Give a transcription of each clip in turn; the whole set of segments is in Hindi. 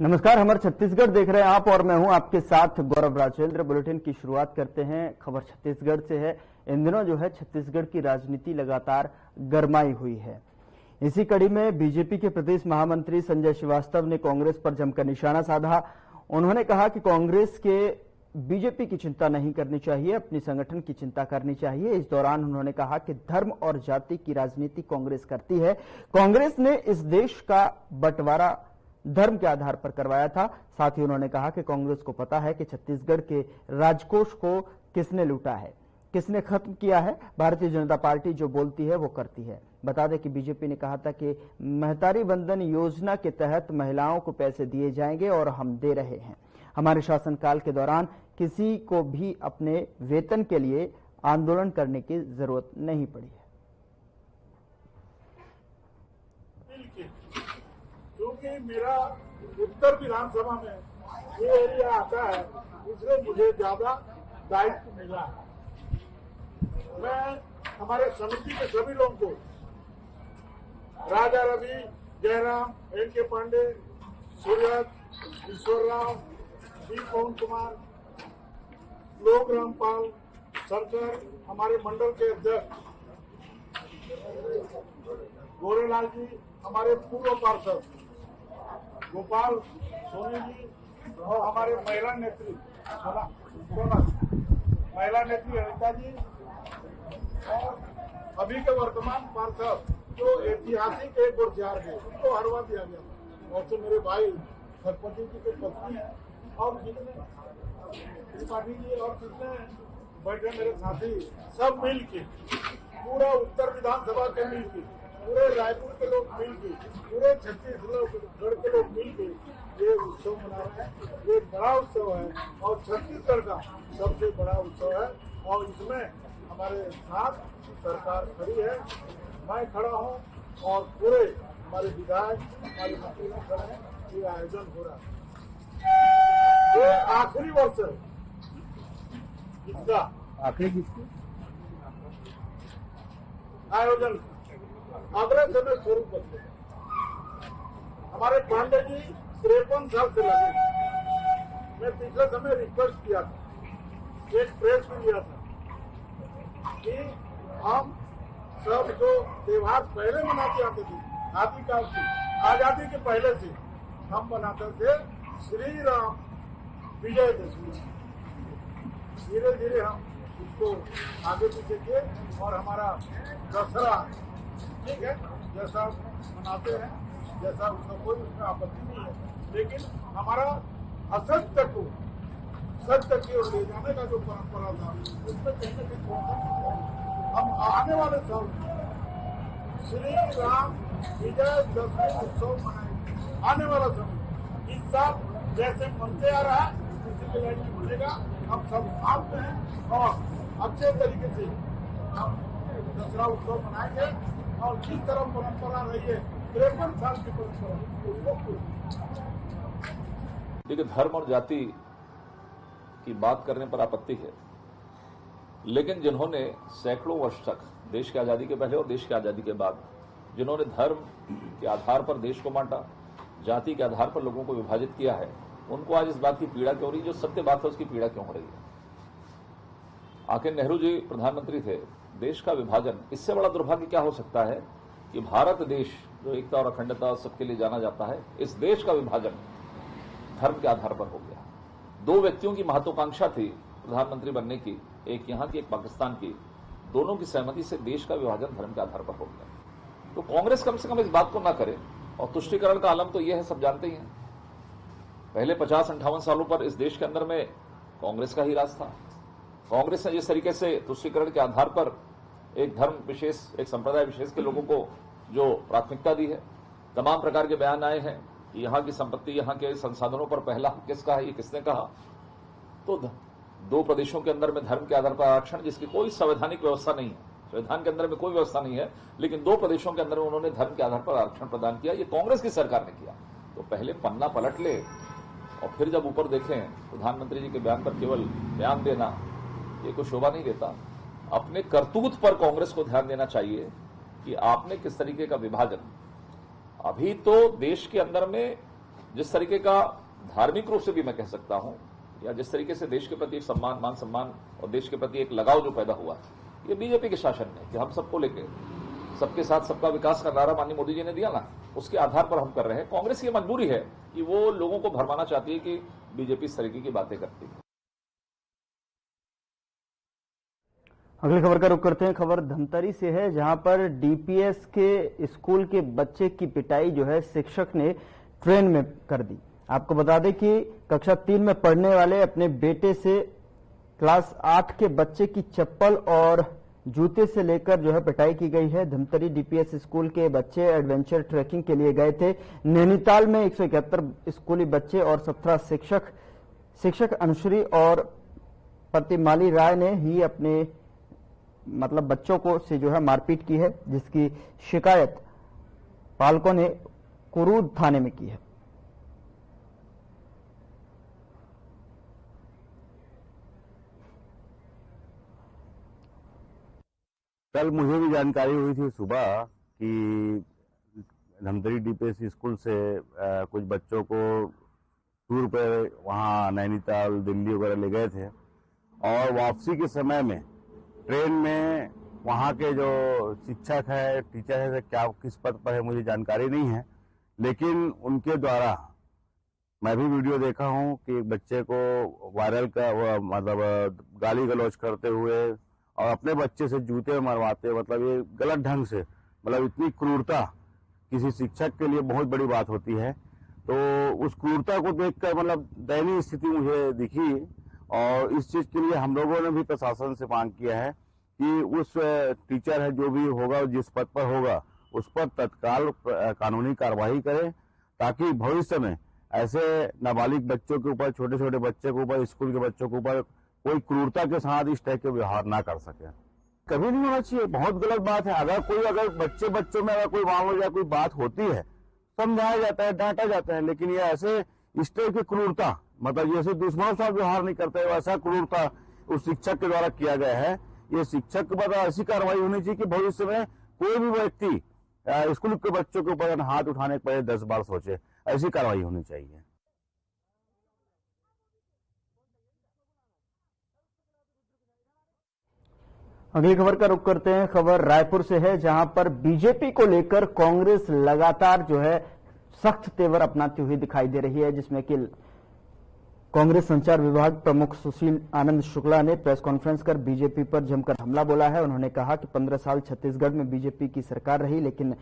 नमस्कार, हमारे छत्तीसगढ़ देख रहे हैं आप और मैं हूं आपके साथ गौरव राजेंद्र। बुलेटिन की शुरुआत करते हैं। खबर छत्तीसगढ़ से है। इन दिनों जो है छत्तीसगढ़ की राजनीति लगातार गरमाई हुई है। इसी कड़ी में बीजेपी के प्रदेश महामंत्री संजय श्रीवास्तव ने कांग्रेस पर जमकर निशाना साधा। उन्होंने कहा कि कांग्रेस के बीजेपी की चिंता नहीं करनी चाहिए, अपनी संगठन की चिंता करनी चाहिए। इस दौरान उन्होंने कहा कि धर्म और जाति की राजनीति कांग्रेस करती है। कांग्रेस ने इस देश का बंटवारा धर्म के आधार पर करवाया था। साथ ही उन्होंने कहा कि कांग्रेस को पता है कि छत्तीसगढ़ के राजकोष को किसने लूटा है, किसने खत्म किया है। भारतीय जनता पार्टी जो बोलती है वो करती है। बता दें कि बीजेपी ने कहा था कि महतारी वंदन योजना के तहत महिलाओं को पैसे दिए जाएंगे और हम दे रहे हैं। हमारे शासनकाल के दौरान किसी को भी अपने वेतन के लिए आंदोलन करने की जरूरत नहीं पड़ी है। क्योंकि मेरा उत्तर विधानसभा में ये एरिया आता है, इसलिए मुझे ज्यादा दायित्व मिला है। मैं हमारे समिति के सभी लोगों को, राजा रवि, जयराम, एन.के. पांडे, सूर्यत, ईश्वरराव, बी. पवन कुमार, लोक रामपाल, शंकर, हमारे मंडल के अध्यक्ष गोरेलाल जी, हमारे पूर्व पार्षद गोपाल सोनी जी और हमारे महिला नेत्री महिला नेत्री अनिता जी और अभी के वर्तमान पार्षद जो ऐतिहासिक एक और चार है, उनको हरवा दिया गया। और तो मेरे भाई सरपंच जी के पत्नी है और जितने त्रिपाठी जी और जितने बैठे मेरे साथी सब मिल के, पूरा उत्तर विधानसभा के मिल के, पूरे रायपुर के लोग मिलके, पूरे छत्तीसगढ़ के लोग मिलके ये उत्सव मना रहे हैं। ये बड़ा उत्सव है और छत्तीसगढ़ का सबसे बड़ा उत्सव है और इसमें हमारे साथ सरकार खड़ी है, मैं खड़ा हूँ और पूरे हमारे विधायक, हमारे मंत्री खड़े हैं। ये आयोजन हो रहा है, ये आखिरी वर्ष है इसका, आखिरी आयोजन अगले समय स्वरूप बदले। हमारे पांडे जी 53 साल से लगे। मैं पिछले समय रिक्वेस्ट किया था, एक प्रेस में लिया था कि हम सब जो त्योहार पहले मनाते आते थे, आदिकाल से, आजादी के पहले से हम मनाते थे श्री राम विजयदशमी। धीरे धीरे हम इसको आगे पीछे किए और हमारा दशहरा ठीक है, जैसा मनाते हैं, जैसा उसका कोई उसमें आपत्ति नहीं है, लेकिन हमारा असत्य को सत्य की ओर ले जाने का जो परंपरा था, उसमें कहीं न कहीं हम आने वाले साल श्री राम विजयदशमी उत्सव मनाएंगे। आने वाला समय इस साल जैसे मनते आ रहा है उसी के लाइन में मिलेगा। हम सब साथ में हैं और अच्छे तरीके से हम दशहरा उत्सव मनाएंगे और जिस तरह परंपरा रही है 53 साल की परंपरा उसको। देखिए, धर्म और जाति की बात करने पर आपत्ति है, लेकिन जिन्होंने सैकड़ों वर्ष तक देश की आजादी के पहले और देश की आजादी के बाद जिन्होंने धर्म के आधार पर देश को बांटा, जाति के आधार पर लोगों को विभाजित किया है, उनको आज इस बात की पीड़ा क्यों हो रही है? जो सत्य बात है उसकी पीड़ा क्यों हो रही है? आखिर नेहरू जी प्रधानमंत्री थे। देश का विभाजन, इससे बड़ा दुर्भाग्य क्या हो सकता है कि भारत देश जो एकता और अखंडता सबके लिए जाना जाता है, इस देश का विभाजन धर्म के आधार पर हो गया। दो व्यक्तियों की महत्वाकांक्षा थी प्रधानमंत्री बनने की, एक यहां की एक पाकिस्तान की, दोनों की सहमति से देश का विभाजन धर्म के आधार पर हो गया। तो कांग्रेस कम से कम इस बात को ना करे। और तुष्टीकरण का आलम तो यह है, सब जानते ही हैं। पहले 50-58 सालों पर इस देश के अंदर में कांग्रेस का ही राज था। कांग्रेस ने जिस तरीके से तुष्टीकरण के आधार पर एक धर्म विशेष, एक संप्रदाय विशेष के लोगों को जो प्राथमिकता दी है, तमाम प्रकार के बयान आए हैं कि यहाँ की संपत्ति, यहाँ के संसाधनों पर पहला हक किसका है, ये किसने कहा। तो दो प्रदेशों के अंदर में धर्म के आधार पर आरक्षण, जिसकी कोई संवैधानिक व्यवस्था नहीं है, संविधान के अंदर में कोई व्यवस्था नहीं है, लेकिन दो प्रदेशों के अंदर में उन्होंने धर्म के आधार पर आरक्षण प्रदान किया। ये कांग्रेस की सरकार ने किया। तो पहले पन्ना पलट ले और फिर जब ऊपर देखें, प्रधानमंत्री जी के बयान पर केवल बयान देना ये कोई शोभा नहीं देता। अपने करतूत पर कांग्रेस को ध्यान देना चाहिए कि आपने किस तरीके का विभाजन। अभी तो देश के अंदर में जिस तरीके का धार्मिक रूप से भी मैं कह सकता हूं, या जिस तरीके से देश के प्रति एक सम्मान, मान सम्मान और देश के प्रति एक लगाव जो पैदा हुआ, ये बीजेपी के शासन में कि हम सबको लेके सबके साथ सबका विकास का नारा माननीय मोदी जी ने दिया ना, उसके आधार पर हम कर रहे हैं। कांग्रेस की मजबूरी है कि वो लोगों को भरमाना चाहती है कि बीजेपी इस तरीके की बातें करती है। अगली खबर का रुख करते हैं। खबर धमतरी से है, जहां पर डीपीएस के स्कूल के बच्चे की पिटाई जो है शिक्षक ने ट्रेन में कर दी। आपको बता दें कि कक्षा 3 में पढ़ने वाले अपने बेटे से क्लास 8 के बच्चे की चप्पल और जूते से लेकर जो है पिटाई की गई है। धमतरी डीपीएस स्कूल के बच्चे एडवेंचर ट्रैकिंग के लिए गए थे। नैनीताल में 171 स्कूली बच्चे और 17 शिक्षक अनुश्री और प्रतिमाली राय ने ही अपने बच्चों को से जो है मारपीट की है, जिसकी शिकायत पालकों ने कुरूद थाने में की है। कल मुझे भी जानकारी हुई थी सुबह कि धमतरी डीपीएस स्कूल से कुछ बच्चों को टूर पर वहाँ नैनीताल, दिल्ली वगैरह ले गए थे और वापसी के समय में ट्रेन में वहाँ के जो शिक्षक है, टीचर है, क्या किस पद पर है मुझे जानकारी नहीं है, लेकिन उनके द्वारा मैं भी वीडियो देखा हूँ कि एक बच्चे को वायरल का गाली गलौज करते हुए और अपने बच्चे से जूते मरवाते, ये गलत ढंग से, इतनी क्रूरता किसी शिक्षक के लिए बहुत बड़ी बात होती है। तो उस क्रूरता को देखकर दयनीय स्थिति मुझे दिखी और इस चीज के लिए हम लोगों ने भी प्रशासन से मांग किया है कि उस टीचर है जो भी होगा, जिस पद पर होगा, उस पर तत्काल कानूनी कार्रवाई करें, ताकि भविष्य में ऐसे नाबालिग बच्चों के ऊपर, छोटे छोटे बच्चे के ऊपर, स्कूल के बच्चों के ऊपर कोई क्रूरता के साथ इस टाइप के व्यवहार ना कर सके। कभी नहीं होना चाहिए, बहुत गलत बात है। अगर बच्चों में अगर कोई मान लो या कोई बात होती है, समझाया जाता है, डांटा जाता है, लेकिन ये ऐसे इस टाइप की क्रूरता, जैसे दुश्मनों से व्यवहार नहीं करते, वैसा क्रूरता उस शिक्षक के द्वारा किया गया है। ये शिक्षक के द्वारा ऐसी कार्रवाई होनी चाहिए कि भविष्य में कोई भी व्यक्ति स्कूल के बच्चों के ऊपर हाथ उठाने के पहले 10 बार सोचे, ऐसी कार्रवाई होनी चाहिए। अगली खबर का रुख करते हैं। खबर रायपुर से है, जहां पर बीजेपी को लेकर कांग्रेस लगातार जो है सख्त तेवर अपनाती हुई दिखाई दे रही है, जिसमें कि कांग्रेस संचार विभाग प्रमुख सुशील आनंद शुक्ला ने प्रेस कॉन्फ्रेंस कर बीजेपी पर जमकर हमला बोला है। उन्होंने कहा कि 15 साल छत्तीसगढ़ में बीजेपी की सरकार रही, लेकिन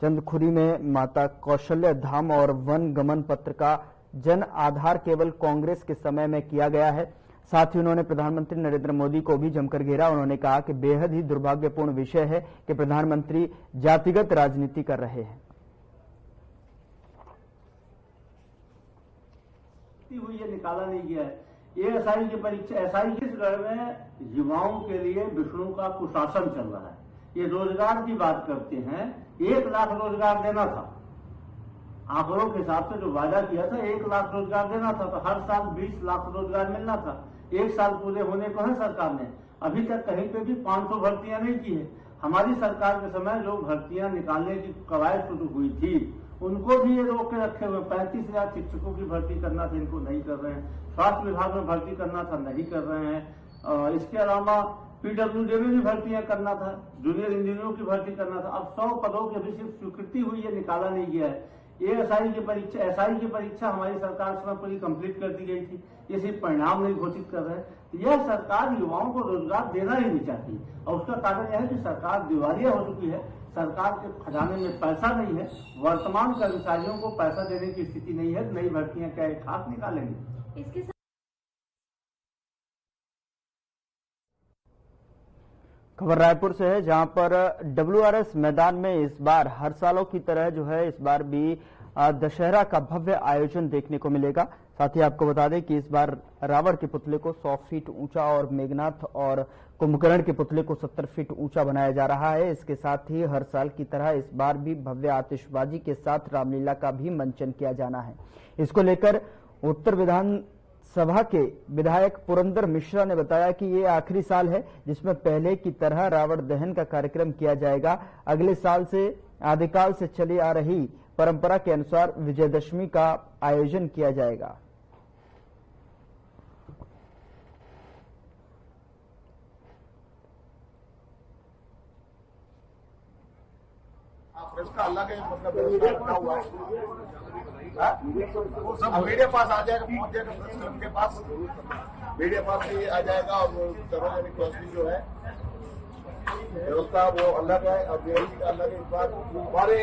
चंदखुरी में माता कौशल्या धाम और वन गमन पत्र का जन आधार केवल कांग्रेस के समय में किया गया है। साथ ही उन्होंने प्रधानमंत्री नरेंद्र मोदी को भी जमकर घेरा। उन्होंने कहा कि बेहद ही दुर्भाग्यपूर्ण विषय है कि प्रधानमंत्री जातिगत राजनीति कर रहे हैं। हुई ये निकाला नहीं गया है। ये एसआई की परीक्षा, एसआई छत्तीसगढ़ में युवाओं के लिए विष्णु का कुशासन चल रहा है। ये रोजगार की बात करते हैं, 1 लाख रोजगार देना था, आंकड़ों के हिसाब से जो वादा किया था 1 लाख रोजगार देना था, तो हर साल 20 लाख रोजगार मिलना था। 1 साल पूरे होने को है सरकार ने, अभी तक कहीं पे भी 500 भर्तियां नहीं की है। हमारी सरकार के समय जो भर्तियां निकालने की कवायद शुरू हुई थी, उनको भी ये रोक के रखे हुए। 35,000 शिक्षकों की भर्ती करना था, इनको नहीं कर रहे हैं। स्वास्थ्य विभाग में भर्ती करना था, नहीं कर रहे हैं। इसके अलावा पीडब्ल्यूडी में भी भर्तियां करना था, जूनियर इंजीनियरों की भर्ती करना था। अब 100 पदों की अभी सिर्फ स्वीकृति हुई है, निकाला नहीं गया है। ये एसआई की परीक्षा हमारी सरकार समय पूरी कंप्लीट कर दी गई थी, ये सिर्फ परिणाम नहीं घोषित कर रहे हैं। यह सरकार युवाओं को रोजगार देना ही नहीं चाहती, और उसका कारण यह है कि सरकार दिवालिया हो चुकी है। सरकार के खजाने में पैसा नहीं है, वर्तमान कर्मचारियों को पैसा देने की स्थिति नहीं है। नई भर्तियां क्या एक खास निकालेंगे? इसके खबर रायपुर से है, जहां पर WRS मैदान में इस बार हर सालों की तरह जो है इस बार भी दशहरा का भव्य आयोजन देखने को मिलेगा। साथ ही आपको बता दें कि इस बार रावण के पुतले को 100 फीट ऊंचा और मेघनाथ और कुंभकर्ण के पुतले को 70 फीट ऊंचा बनाया जा रहा है। इसके साथ ही हर साल की तरह इस बार भी भव्य आतिशबाजी के साथ रामलीला का भी मंचन किया जाना है। इसको लेकर उत्तर विधानसभा के विधायक पुरंदर मिश्रा ने बताया कि ये आखिरी साल है जिसमें पहले की तरह रावण दहन का कार्यक्रम किया जाएगा। अगले साल से आदिकाल से चली आ रही परंपरा के अनुसार विजयदशमी का आयोजन किया जाएगा। इसका अलग है, मतलब व्यवस्था रखा हुआ है। वो सब मीडिया पास आ जाएगा, पहुंच जाएगा प्रेस क्लब के पास, मीडिया पास भी आ जाएगा। और सार्वजनिक क्रॉसिंग जो है व्यवस्था वो अलग है और व्यवस्था का अलग है। इस बार हमारे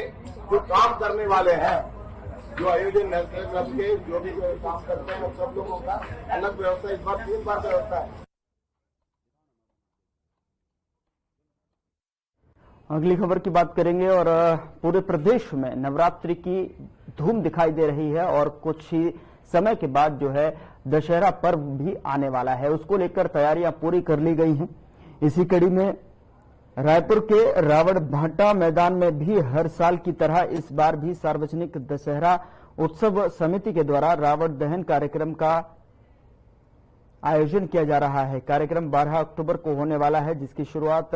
जो काम करने वाले हैं, जो आयोजन नेशनल क्लब के जो भी काम करते हैं, सब लोगों का अलग व्यवस्था। इस बार 3 बार व्यवस्था है। अगली खबर की बात करेंगे और पूरे प्रदेश में नवरात्रि की धूम दिखाई दे रही है और कुछ ही समय के बाद जो है दशहरा पर्व भी आने वाला है। उसको लेकर तैयारियां पूरी कर ली गई हैं। इसी कड़ी में रायपुर के रावण भाटा मैदान में भी हर साल की तरह इस बार भी सार्वजनिक दशहरा उत्सव समिति के द्वारा रावण दहन कार्यक्रम का आयोजन किया जा रहा है। कार्यक्रम 12 अक्टूबर को होने वाला है, जिसकी शुरुआत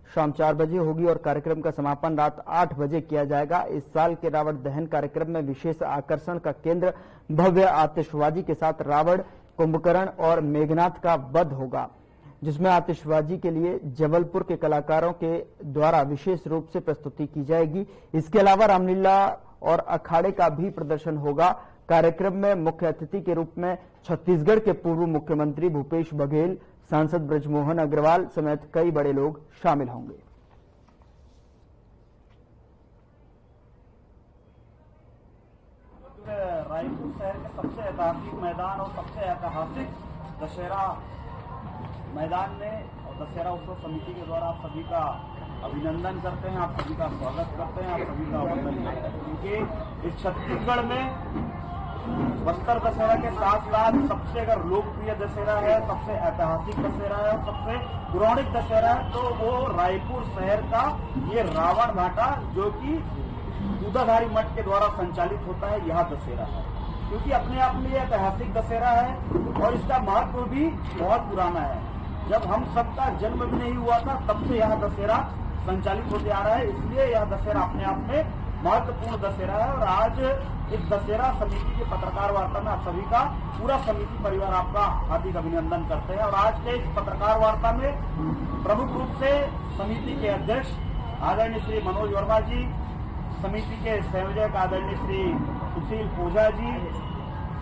शाम 4 बजे होगी और कार्यक्रम का समापन रात 8 बजे किया जाएगा। इस साल के रावण दहन कार्यक्रम में विशेष आकर्षण का केंद्र भव्य आतिशबाजी के साथ रावण, कुंभकर्ण और मेघनाथ का वध होगा, जिसमें आतिशबाजी के लिए जबलपुर के कलाकारों के द्वारा विशेष रूप से प्रस्तुति की जाएगी। इसके अलावा रामलीला और अखाड़े का भी प्रदर्शन होगा। कार्यक्रम में मुख्य अतिथि के रूप में छत्तीसगढ़ के पूर्व मुख्यमंत्री भूपेश बघेल, सांसद ब्रजमोहन अग्रवाल समेत कई बड़े लोग शामिल होंगे। रायपुर शहर के सबसे ऐतिहासिक मैदान और सबसे ऐतिहासिक दशहरा मैदान में और दशहरा उत्सव समिति के द्वारा आप सभी का अभिनंदन करते हैं, आप सभी का स्वागत करते हैं, आप सभी का वंदन करते हैं। क्योंकि इस छत्तीसगढ़ में बस्तर दशहरा के साथ साथ सबसे अगर लोकप्रिय दशहरा है, सबसे ऐतिहासिक दशहरा है और सबसे पौराणिक दशहरा है तो वो रायपुर शहर का ये रावण भाटा, जो कि दूधाधारी मठ के द्वारा संचालित होता है, यह दशहरा है। क्योंकि अपने आप में ऐतिहासिक दशहरा है और इसका महत्व भी बहुत पुराना है। जब हम सबका जन्म भी नहीं हुआ था तब से यह दशहरा संचालित होते आ रहा है, इसलिए यह दशहरा अपने आप में महत्वपूर्ण दशहरा है। और आज इस दशहरा समिति के पत्रकार वार्ता में आप सभी का पूरा समिति परिवार आपका हार्दिक अभिनंदन करते हैं। और आज के इस पत्रकार वार्ता में प्रमुख रूप से समिति के अध्यक्ष आदरणीय श्री मनोज वर्मा जी, समिति के संयोजक आदरणीय श्री सुशील ओझा जी,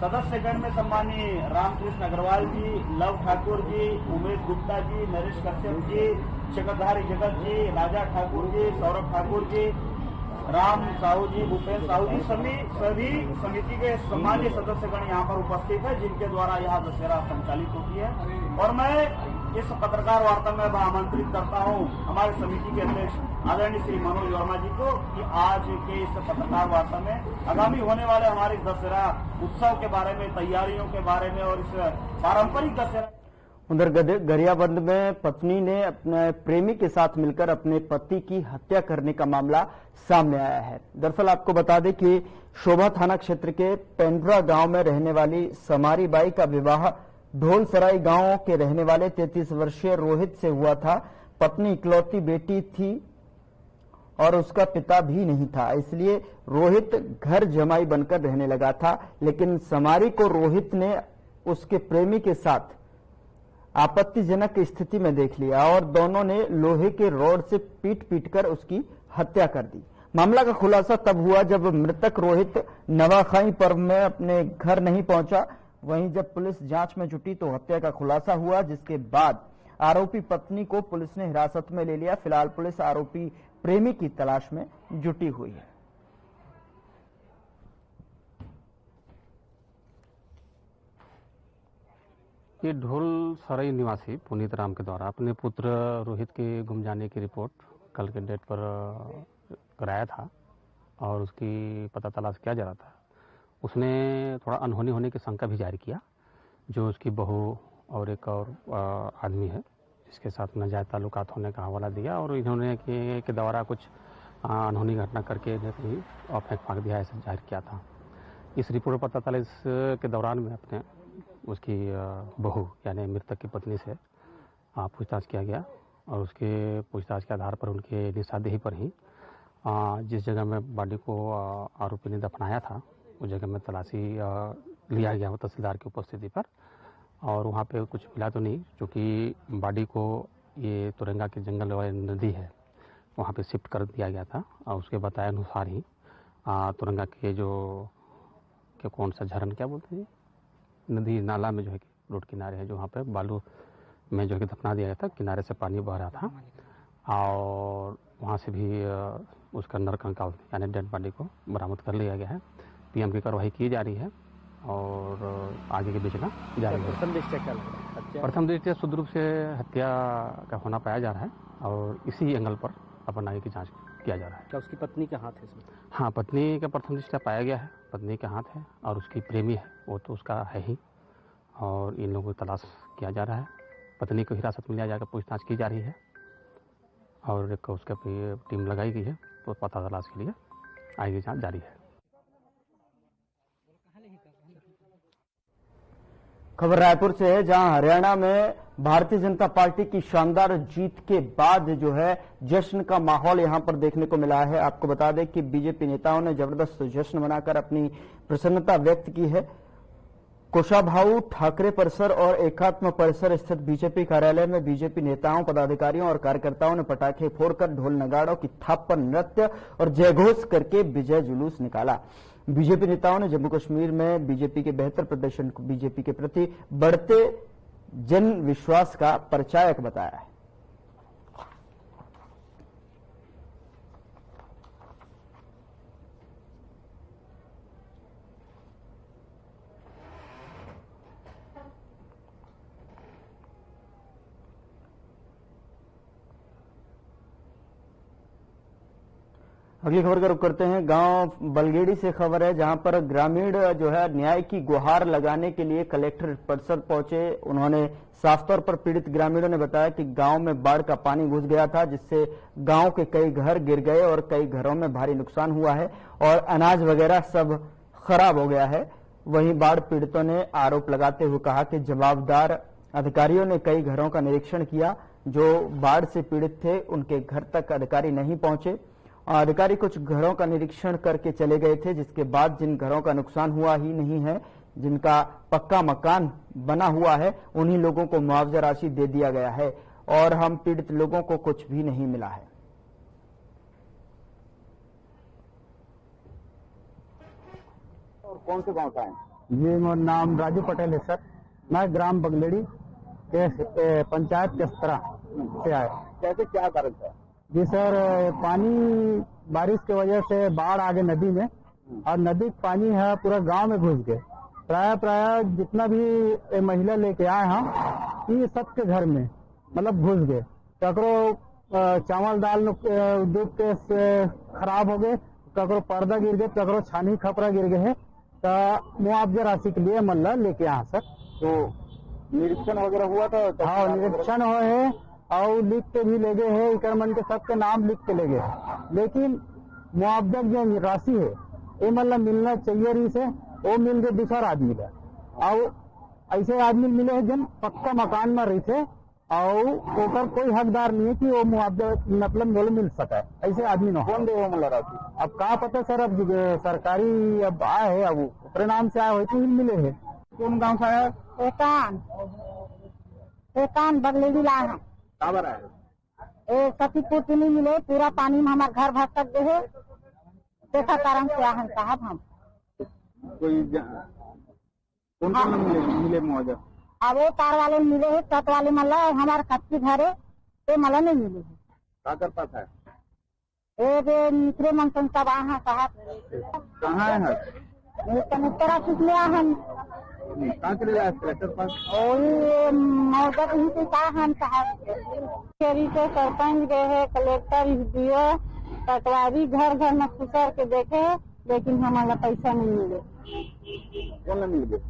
सदस्यगण में सम्मानीय रामकृष्ण अग्रवाल जी, लव ठाकुर जी, उमेश गुप्ता जी, नरेश कश्यप जी, चक्रधारी जगत जी, राजा ठाकुर जी, सौरभ ठाकुर जी, राम साहू जी, भूपेन्द्र साहू जी, सभी समिति के सम्मानीय सदस्यगण यहाँ पर उपस्थित है, जिनके द्वारा यह दशहरा संचालित होती है। और मैं इस पत्रकार वार्ता में आमंत्रित करता हूँ हमारे समिति के अध्यक्ष आदरणीय श्री मनोज वर्मा जी को कि आज के इस पत्रकार वार्ता में आगामी होने वाले हमारे दशहरा उत्सव के बारे में, तैयारियों के बारे में और इस पारंपरिक दशहरा। उधर गरियाबंद में पत्नी ने अपने प्रेमी के साथ मिलकर अपने पति की हत्या करने का मामला सामने आया है। दरअसल आपको बता दें कि शोभा थाना क्षेत्र के पेंड्रा गांव में रहने वाली समारी बाई का विवाह ढोलसराई गांव के रहने वाले 33 वर्षीय रोहित से हुआ था। पत्नी इकलौती बेटी थी और उसका पिता भी नहीं था, इसलिए रोहित घर जमाई बनकर रहने लगा था। लेकिन समारी को रोहित ने उसके प्रेमी के साथ आपत्तिजनक स्थिति में देख लिया और दोनों ने लोहे के रॉड से पीट कर उसकी हत्या कर दी। मामला का खुलासा तब हुआ जब मृतक रोहित नवाखाई पर्व में अपने घर नहीं पहुंचा। वहीं जब पुलिस जांच में जुटी तो हत्या का खुलासा हुआ, जिसके बाद आरोपी पत्नी को पुलिस ने हिरासत में ले लिया। फिलहाल पुलिस आरोपी प्रेमी की तलाश में जुटी हुई है। ये ढोलसराई निवासी पुनीत राम के द्वारा अपने पुत्र रोहित के गुम जाने की रिपोर्ट कल के डेट पर कराया था और उसकी पता तलाश किया जा रहा था। उसने थोड़ा अनहोनी होने की शंका भी जाहिर किया, जो उसकी बहू और एक और आदमी है जिसके साथ नाजायज ताल्लुकात होने का हवाला दिया और इन्होंने के द्वारा कुछ अनहोनी घटना करके फेंक फाँक दिया, ऐसा जाहिर किया था। इस रिपोर्ट पता तलाश के दौरान में अपने उसकी बहू यानी मृतक की पत्नी से पूछताछ किया गया और उसके पूछताछ के आधार पर उनके निशानदेही पर ही जिस जगह में बॉडी को आरोपी ने दफनाया था उस जगह में तलाशी लिया गया वो तहसीलदार की उपस्थिति पर, और वहाँ पे कुछ मिला तो नहीं, क्योंकि बॉडी को ये तुरंगा के जंगल वाली नदी है वहाँ पे शिफ्ट कर दिया गया था। और उसके बताए अनुसार ही तुरंगा के जो क्या कौन सा झरन क्या बोलते हैं नदी नाला में जो है कि रोड किनारे है, जो वहाँ पे बालू में जो है कि दफना दिया गया था, किनारे से पानी बह रहा था और वहाँ से भी उसका नरकंकाल यानी डेड बॉडी को बरामद कर लिया गया है। पीएम की कार्रवाई की जा रही है और आगे के बेचना जारी है। प्रथम दृष्टया क्या लग रहा है? प्रथम दृष्टया शुद्ध रूप से हत्या का होना पाया जा रहा है और इसी एंगल पर अपन आगे की जांच किया जा रहा है। क्या उसकी पत्नी का हाथ है इसमें? हाँ, पत्नी का प्रथम दृष्टया पाया गया है, पत्नी का हाथ है और उसकी प्रेमी है वो तो उसका है ही, और इन लोगों को तलाश किया जा रहा है। पत्नी को हिरासत में लिया जाकर पूछताछ की जा रही है और एक उसके पे टीम लगाई गई है तो पता तलाश के लिए आगे जांच जारी है। खबर रायपुर से है, जहां हरियाणा में भारतीय जनता पार्टी की शानदार जीत के बाद जो है जश्न का माहौल यहां पर देखने को मिला है। आपको बता दें कि बीजेपी नेताओं ने जबरदस्त जश्न मनाकर अपनी प्रसन्नता व्यक्त की है। कोषाभाऊ ठाकरे परिसर और एकात्म परिसर स्थित बीजेपी कार्यालय में बीजेपी नेताओं, पदाधिकारियों और कार्यकर्ताओं ने पटाखे फोड़कर ढोल नगाड़ों की थाप पर नृत्य और जयघोष करके विजय जुलूस निकाला। बीजेपी नेताओं ने जम्मू कश्मीर में बीजेपी के बेहतर प्रदर्शन को बीजेपी के प्रति बढ़ते जन विश्वास का परिचायक बताया है। अगली खबर का रुख करते हैं। गांव बलगेड़ी से खबर है, जहां पर ग्रामीण जो है न्याय की गुहार लगाने के लिए कलेक्टर परिसर पहुंचे। उन्होंने साफ तौर पर पीड़ित ग्रामीणों ने बताया कि गांव में बाढ़ का पानी घुस गया था, जिससे गांव के कई घर गिर गए और कई घरों में भारी नुकसान हुआ है और अनाज वगैरह सब खराब हो गया है। वहीं बाढ़ पीड़ितों ने आरोप लगाते हुए कहा कि जवाबदार अधिकारियों ने कई घरों का निरीक्षण किया। जो बाढ़ से पीड़ित थे उनके घर तक अधिकारी नहीं पहुंचे। अधिकारी कुछ घरों का निरीक्षण करके चले गए थे, जिसके बाद जिन घरों का नुकसान हुआ ही नहीं है, जिनका पक्का मकान बना हुआ है, उन्हीं लोगों को मुआवजा राशि दे दिया गया है और हम पीड़ित लोगों को कुछ भी नहीं मिला है। और कौन से गांव का है? जी, मेरा नाम राजू पटेल है सर। मैं ग्राम बगलेड़ी के पंचायत केस्तरा से आया। कैसे क्या कारण था? जी सर, पानी बारिश की वजह से बाढ़ आ गई नदी में और नदी का पानी है पूरा गांव में घुस गए। प्राय जितना भी महिला लेके आए हम ये सबके घर में मतलब घुस गए। ककरो चावल दाल डूब के खराब हो गए, ककरो पर्दा गिर गए, ककरो छानी खपरा गिर गए है। तो मुआवजा राशि के लिए मतलब लेके आए सर। तो निरीक्षण वगैरह हुआ था? हाँ, निरीक्षण हुए है और लिख के भी ले गए है, इकरमन के सबके नाम लिख के ले गए। लेकिन मुआवजा जो राशि है ये मतलब मिलना चाहिए रही से वो मिल गए दूसरा आदमी का। और ऐसे आदमी मिले हैं जिन पक्का मकान में रही थे और ओकर कोई हकदार नहीं है कि वो मुआवजा मतलब मोल मिल सका। ऐसे आदमी न कौन दे मतलब राशि? अब कहा पता सर, अब सरकारी अब आए है, अब अपने नाम से आए हो तो मिले है। कौन गाँव से आया? एकान बगलेड़ी ला है। काबर आया? सतीपुर से नहीं मिले, पूरा पानी में हमारे घर भर तक गए, देखा कारण से आहन साहब हम। कोई कौन कौन मिले मुआवजा? अब वो तार वाले मिले है, छत वाले मतलब हमारे कच्ची घर है तो मतलब नहीं मिले है। क्या करता था? निचरे मनसन सब आहा साहब। कहाँ है? कनेक्टर ऑफिस में आहन। कहाँ के लिए आया कलेक्टर पास? मौजूद ही से आहन साहब। शेरी से सरपंच गए है, कलेक्टर दियो, पटवारी घर घर में खुसर के देखे, लेकिन हमारा पैसा नहीं मिले। कौन मिल गए?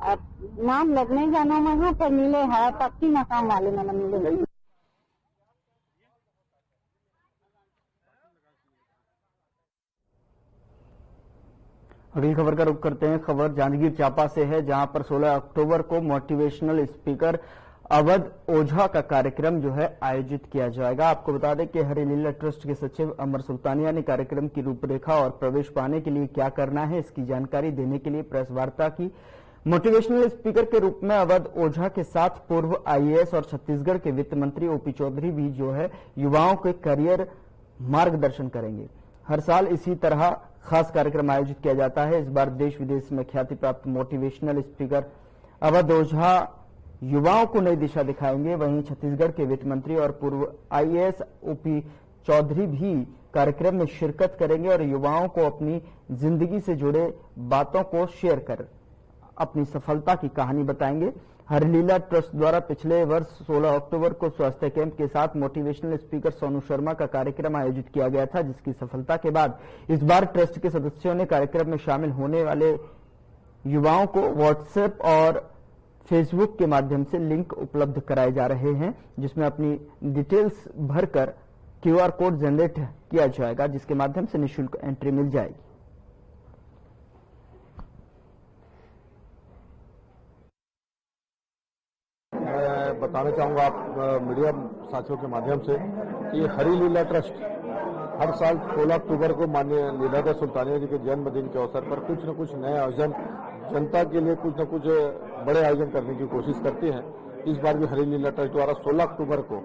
अब नाम लगने जाना वहाँ पर मिले है, पक्की मकान वाले में मिले। अगली खबर का रुख करते हैं। खबर जांजगीर चांपा से है, जहां पर 16 अक्टूबर को मोटिवेशनल स्पीकर अवध ओझा का कार्यक्रम जो है आयोजित किया जाएगा। आपको बता दें कि हरी लीला ट्रस्ट के सचिव अमर सुल्तानिया ने कार्यक्रम की रूपरेखा और प्रवेश पाने के लिए क्या करना है इसकी जानकारी देने के लिए प्रेस वार्ता की। मोटिवेशनल स्पीकर के रूप में अवध ओझा के साथ पूर्व आईएएस और छत्तीसगढ़ के वित्त मंत्री ओपी चौधरी भी जो है युवाओं के करियर मार्गदर्शन करेंगे। हर साल इसी तरह खास कार्यक्रम आयोजित किया जाता है। इस बार देश विदेश में ख्याति प्राप्त मोटिवेशनल स्पीकर अवध ओझा युवाओं को नई दिशा दिखाएंगे। वहीं छत्तीसगढ़ के वित्त मंत्री और पूर्व आईएएस ओपी चौधरी भी कार्यक्रम में शिरकत करेंगे और युवाओं को अपनी जिंदगी से जुड़े बातों को शेयर कर अपनी सफलता की कहानी बताएंगे। हरिलीला ट्रस्ट द्वारा पिछले वर्ष 16 अक्टूबर को स्वास्थ्य कैंप के साथ मोटिवेशनल स्पीकर सोनू शर्मा का कार्यक्रम आयोजित किया गया था, जिसकी सफलता के बाद इस बार ट्रस्ट के सदस्यों ने कार्यक्रम में शामिल होने वाले युवाओं को व्हाट्सएप और फेसबुक के माध्यम से लिंक उपलब्ध कराए जा रहे हैं, जिसमें अपनी डिटेल्स भरकर क्यूआर कोड जनरेट किया जाएगा, जिसके माध्यम से निःशुल्क एंट्री मिल जाएगी। मैं बताना चाहूँगा आप मीडिया साथियों के माध्यम से कि हरी लीला ट्रस्ट हर साल 16 अक्टूबर को माननीय लीलाधर सुल्तानिया जी के जन्मदिन के अवसर पर कुछ न कुछ नए आयोजन जनता के लिए कुछ न कुछ बड़े आयोजन करने की कोशिश करती हैं। इस बार भी हरी लीला ट्रस्ट द्वारा 16 अक्टूबर को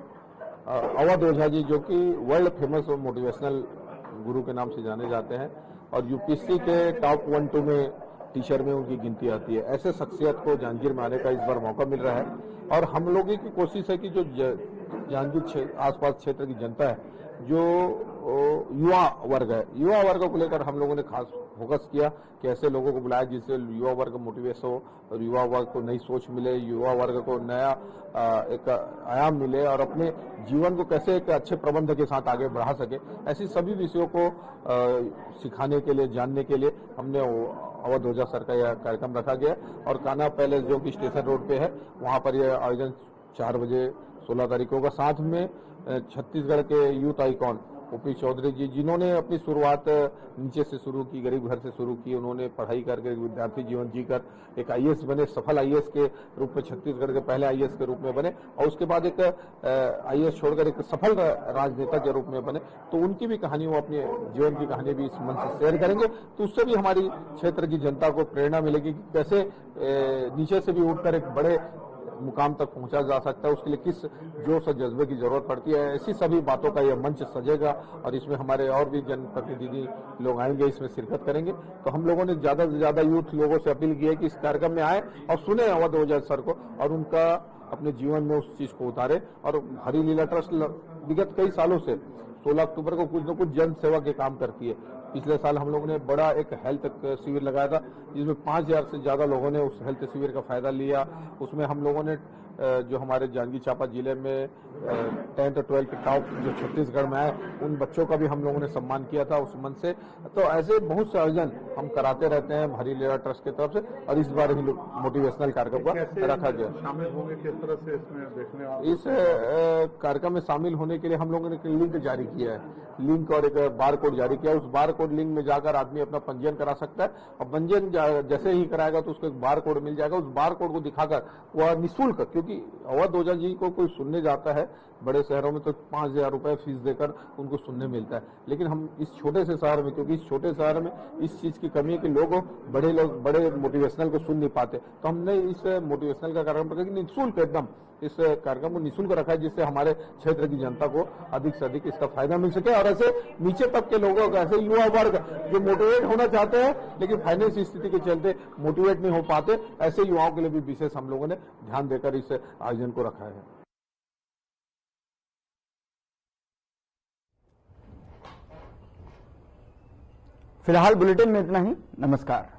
अवध ओझा जी, जो कि वर्ल्ड फेमस मोटिवेशनल गुरु के नाम से जाने जाते हैं और यूपीएससी के टॉप 1-2 में टीचर में उनकी गिनती आती है, ऐसे शख्सियत को जांजगीर में आने का इस बार मौका मिल रहा है। और हम लोगों की कोशिश है कि जो जांजगीर आसपास क्षेत्र की जनता है, जो युवा वर्ग है, युवा वर्ग को लेकर हम लोगों ने खास फोकस किया कि ऐसे लोगों को बुलाया जिससे युवा वर्ग मोटिवेट हो और युवा वर्ग को नई सोच मिले, युवा वर्ग को नया एक आयाम मिले और अपने जीवन को कैसे एक अच्छे प्रबंध के साथ आगे बढ़ा सके। ऐसी सभी विषयों को सिखाने के लिए, जानने के लिए हमने अवध ओझा सर का यह कार्यक्रम रखा गया और कान्हा पैलेस जो कि स्टेशन रोड पे है, वहां पर यह आयोजन 4 बजे 16 तारीख को होगा। साथ में छत्तीसगढ़ के यूथ आइकॉन ओपी चौधरी जी, जिन्होंने अपनी शुरुआत नीचे से शुरू की, गरीब घर से शुरू की, उन्होंने पढ़ाई करके विद्यार्थी जीवन जीकर एक आईएएस बने, सफल आईएएस के रूप में, छत्तीसगढ़ के पहले आईएएस के रूप में बने और उसके बाद एक आईएएस छोड़कर एक सफल राजनेता के रूप में बने। तो उनकी भी कहानी, वो अपने जीवन की कहानी भी इस मंच से शेयर करेंगे, तो उससे भी हमारी क्षेत्र की जनता को प्रेरणा मिलेगी कि कैसे नीचे से भी उठकर एक बड़े मुकाम तक पहुंचा जा सकता है, उसके लिए किस जोश और जज्बे की जरूरत पड़ती है। ऐसी सभी बातों का यह मंच सजेगा और इसमें हमारे और भी जनप्रतिनिधि लोग आएंगे, इसमें शिरकत करेंगे। तो हम लोगों ने ज्यादा से ज्यादा यूथ लोगों से अपील की है कि इस कार्यक्रम में आए और सुने अवध ओझा सर को और उनका अपने जीवन में उस चीज को उतारे। और हरी लीला ट्रस्ट विगत कई सालों से 16 अक्टूबर को कुछ न कुछ जन सेवा के काम करती है। पिछले साल हम लोगों ने बड़ा एक हेल्थ शिविर लगाया था, जिसमें 5000 से ज्यादा लोगों ने उस हेल्थ शिविर का फायदा लिया। उसमें हम लोगों ने जो हमारे जांजगीर चांपा जिले में 10th और 12th के टॉप जो छत्तीसगढ़ में आए, उन बच्चों का भी हम लोगों ने सम्मान किया था उस मंच से। तो ऐसे बहुत से आयोजन हम कराते रहते हैं हरी लीला ट्रस्ट की तरफ से और इस बार ही मोटिवेशनल कार्यक्रम का रखा गया। शामिल होंगे किस तरह से इसमें देखने? इस कार्यक्रम में शामिल होने के लिए हम लोगों ने एक लिंक जारी किया है, लिंक और एक बार कोड जारी किया। उस बार कोड लिंक में जाकर आदमी अपना पंजीयन करा सकता है और पंजीयन जैसे ही कराएगा तो उसको एक बार कोड मिल जाएगा। उस बार कोड को दिखाकर वह निःशुल्क, क्योंकि अवध ओझा जी को कोई सुनने जाता है बड़े शहरों में तो 5000 रुपए फीस देकर उनको सुनने मिलता है, लेकिन हम इस छोटे से शहर में, क्योंकि इस छोटे शहर में इस चीज की कमी है कि लोग बड़े मोटिवेशनल को सुन नहीं पाते, तो हमने इस मोटिवेशनल का कार्यक्रम निःशुल्क एकदम इस कार्यक्रम को निःशुल्क रखा है, जिससे हमारे क्षेत्र की जनता को अधिक से अधिक इसका फायदा मिल सके। और ऐसे नीचे तक के लोगों को, ऐसे युवा वर्ग जो मोटिवेट होना चाहते हैं लेकिन फाइनेंस स्थिति के चलते मोटिवेट नहीं हो पाते, ऐसे युवाओं के लिए भी विशेष हम लोगों ने ध्यान देकर इस आयोजन को रखा है। फिलहाल बुलेटिन में इतना ही। नमस्कार।